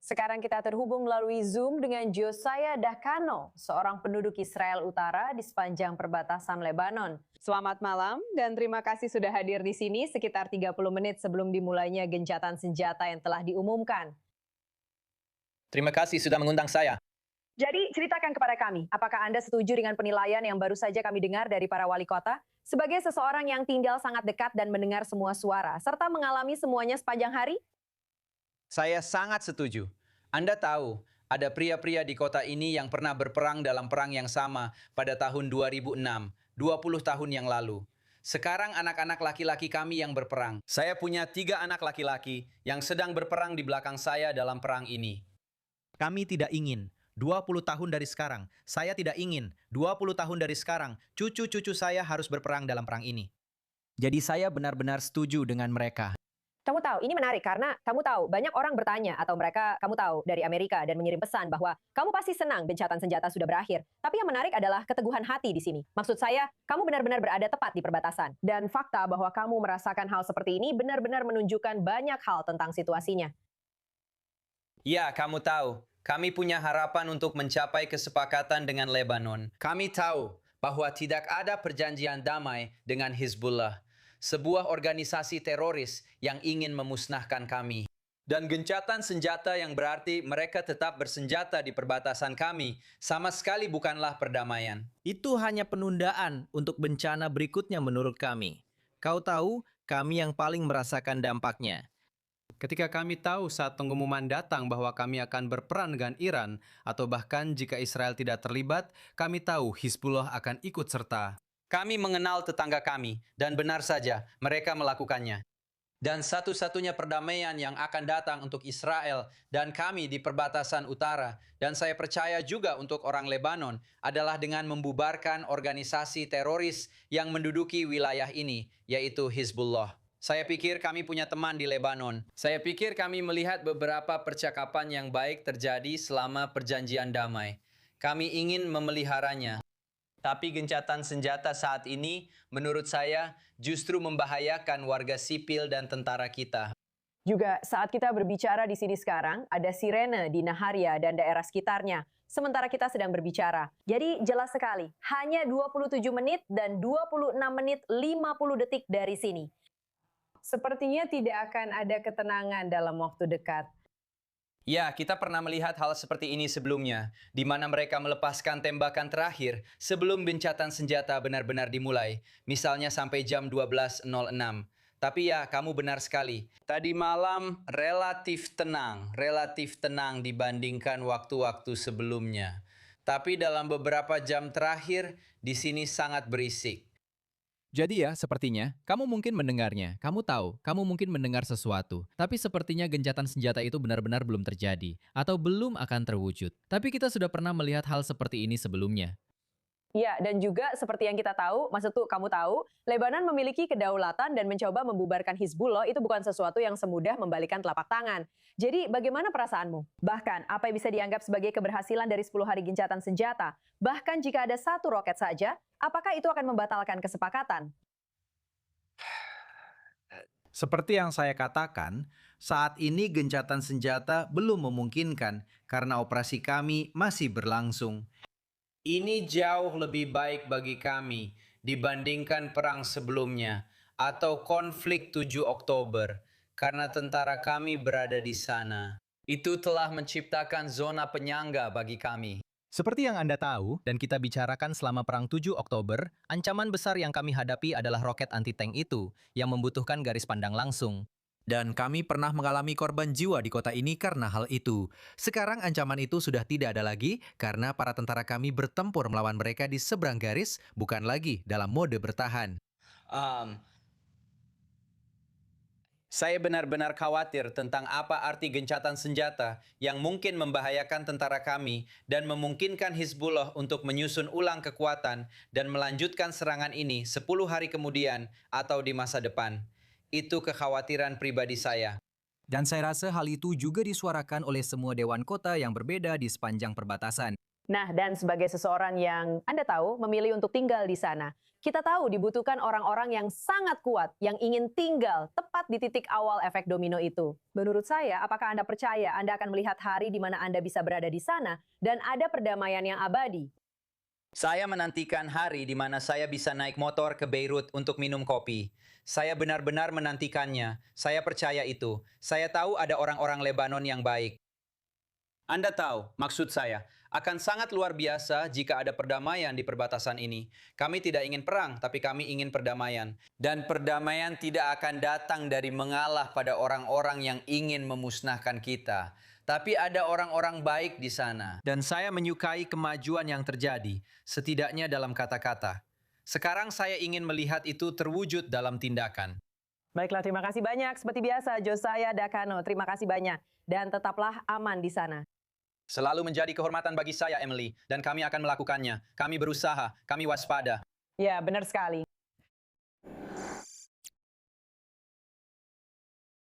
Sekarang kita terhubung melalui Zoom dengan Josiah Dakano, seorang penduduk Israel Utara di sepanjang perbatasan Lebanon. Selamat malam dan terima kasih sudah hadir di sini sekitar 30 menit sebelum dimulainya gencatan senjata yang telah diumumkan. Terima kasih sudah mengundang saya. Jadi ceritakan kepada kami, apakah Anda setuju dengan penilaian yang baru saja kami dengar dari para wali kota? Sebagai seseorang yang tinggal sangat dekat dan mendengar semua suara, serta mengalami semuanya sepanjang hari? Saya sangat setuju. Anda tahu, ada pria-pria di kota ini yang pernah berperang dalam perang yang sama pada tahun 2006, 20 tahun yang lalu. Sekarang anak-anak laki-laki kami yang berperang. Saya punya 3 anak laki-laki yang sedang berperang di belakang saya dalam perang ini. Kami tidak ingin 20 tahun dari sekarang. Saya tidak ingin 20 tahun dari sekarang cucu-cucu saya harus berperang dalam perang ini. Jadi saya benar-benar setuju dengan mereka. Kamu tahu, ini menarik karena kamu tahu banyak orang bertanya atau mereka kamu tahu dari Amerika dan mengirim pesan bahwa kamu pasti senang gencatan senjata sudah berakhir. Tapi yang menarik adalah keteguhan hati di sini. Maksud saya, kamu benar-benar berada tepat di perbatasan. Dan fakta bahwa kamu merasakan hal seperti ini benar-benar menunjukkan banyak hal tentang situasinya. Ya, kamu tahu, kami punya harapan untuk mencapai kesepakatan dengan Lebanon. Kami tahu bahwa tidak ada perjanjian damai dengan Hizbullah, sebuah organisasi teroris yang ingin memusnahkan kami. Dan gencatan senjata yang berarti mereka tetap bersenjata di perbatasan kami sama sekali bukanlah perdamaian. Itu hanya penundaan untuk bencana berikutnya menurut kami. Kau tahu, kami yang paling merasakan dampaknya. Ketika kami tahu saat pengumuman datang bahwa kami akan berperan dengan Iran, atau bahkan jika Israel tidak terlibat, kami tahu Hizbullah akan ikut serta. Kami mengenal tetangga kami, dan benar saja mereka melakukannya. Dan satu-satunya perdamaian yang akan datang untuk Israel dan kami di perbatasan utara, dan saya percaya juga untuk orang Lebanon, adalah dengan membubarkan organisasi teroris yang menduduki wilayah ini, yaitu Hizbullah. Saya pikir kami punya teman di Lebanon. Saya pikir kami melihat beberapa percakapan yang baik terjadi selama perjanjian damai. Kami ingin memeliharanya. Tapi gencatan senjata saat ini, menurut saya, justru membahayakan warga sipil dan tentara kita. Juga saat kita berbicara di sini sekarang, ada sirene di Naharia dan daerah sekitarnya. Sementara kita sedang berbicara. Jadi jelas sekali, hanya 27 menit dan 26 menit 50 detik dari sini. Sepertinya tidak akan ada ketenangan dalam waktu dekat. Ya, kita pernah melihat hal seperti ini sebelumnya, di mana mereka melepaskan tembakan terakhir sebelum gencatan senjata benar-benar dimulai, misalnya sampai jam 12.06. Tapi ya, kamu benar sekali. Tadi malam relatif tenang dibandingkan waktu-waktu sebelumnya. Tapi dalam beberapa jam terakhir, di sini sangat berisik. Jadi ya, sepertinya, kamu mungkin mendengarnya, kamu tahu, kamu mungkin mendengar sesuatu, tapi sepertinya gencatan senjata itu benar-benar belum terjadi, atau belum akan terwujud. Tapi kita sudah pernah melihat hal seperti ini sebelumnya. Ya, dan juga seperti yang kita tahu, maksudku kamu tahu, Lebanon memiliki kedaulatan dan mencoba membubarkan Hizbullah itu bukan sesuatu yang semudah membalikan telapak tangan. Jadi bagaimana perasaanmu? Bahkan, apa yang bisa dianggap sebagai keberhasilan dari 10 hari gencatan senjata? Bahkan jika ada satu roket saja, apakah itu akan membatalkan kesepakatan? Seperti yang saya katakan, saat ini gencatan senjata belum memungkinkan karena operasi kami masih berlangsung. Ini jauh lebih baik bagi kami dibandingkan perang sebelumnya atau konflik 7 Oktober karena tentara kami berada di sana. Itu telah menciptakan zona penyangga bagi kami. Seperti yang Anda tahu, dan kita bicarakan selama Perang 7 Oktober, ancaman besar yang kami hadapi adalah roket anti-tank itu, yang membutuhkan garis pandang langsung. Dan kami pernah mengalami korban jiwa di kota ini karena hal itu. Sekarang ancaman itu sudah tidak ada lagi karena para tentara kami bertempur melawan mereka di seberang garis, bukan lagi dalam mode bertahan. Saya benar-benar khawatir tentang apa arti gencatan senjata yang mungkin membahayakan tentara kami dan memungkinkan Hizbullah untuk menyusun ulang kekuatan dan melanjutkan serangan ini 10 hari kemudian atau di masa depan. Itu kekhawatiran pribadi saya. Dan saya rasa hal itu juga disuarakan oleh semua dewan kota yang berbeda di sepanjang perbatasan. Nah, dan sebagai seseorang yang Anda tahu memilih untuk tinggal di sana, kita tahu dibutuhkan orang-orang yang sangat kuat yang ingin tinggal tepat di titik awal efek domino itu. Menurut saya, apakah Anda percaya Anda akan melihat hari di mana Anda bisa berada di sana dan ada perdamaian yang abadi? Saya menantikan hari di mana saya bisa naik motor ke Beirut untuk minum kopi. Saya benar-benar menantikannya. Saya percaya itu. Saya tahu ada orang-orang Lebanon yang baik. Anda tahu, maksud saya, akan sangat luar biasa jika ada perdamaian di perbatasan ini. Kami tidak ingin perang, tapi kami ingin perdamaian. Dan perdamaian tidak akan datang dari mengalah pada orang-orang yang ingin memusnahkan kita. Tapi ada orang-orang baik di sana. Dan saya menyukai kemajuan yang terjadi, setidaknya dalam kata-kata. Sekarang saya ingin melihat itu terwujud dalam tindakan. Baiklah, terima kasih banyak. Seperti biasa, Josiah Dakano, terima kasih banyak. Dan tetaplah aman di sana. Selalu menjadi kehormatan bagi saya, Emily, dan kami akan melakukannya. Kami berusaha, kami waspada. Ya, benar sekali.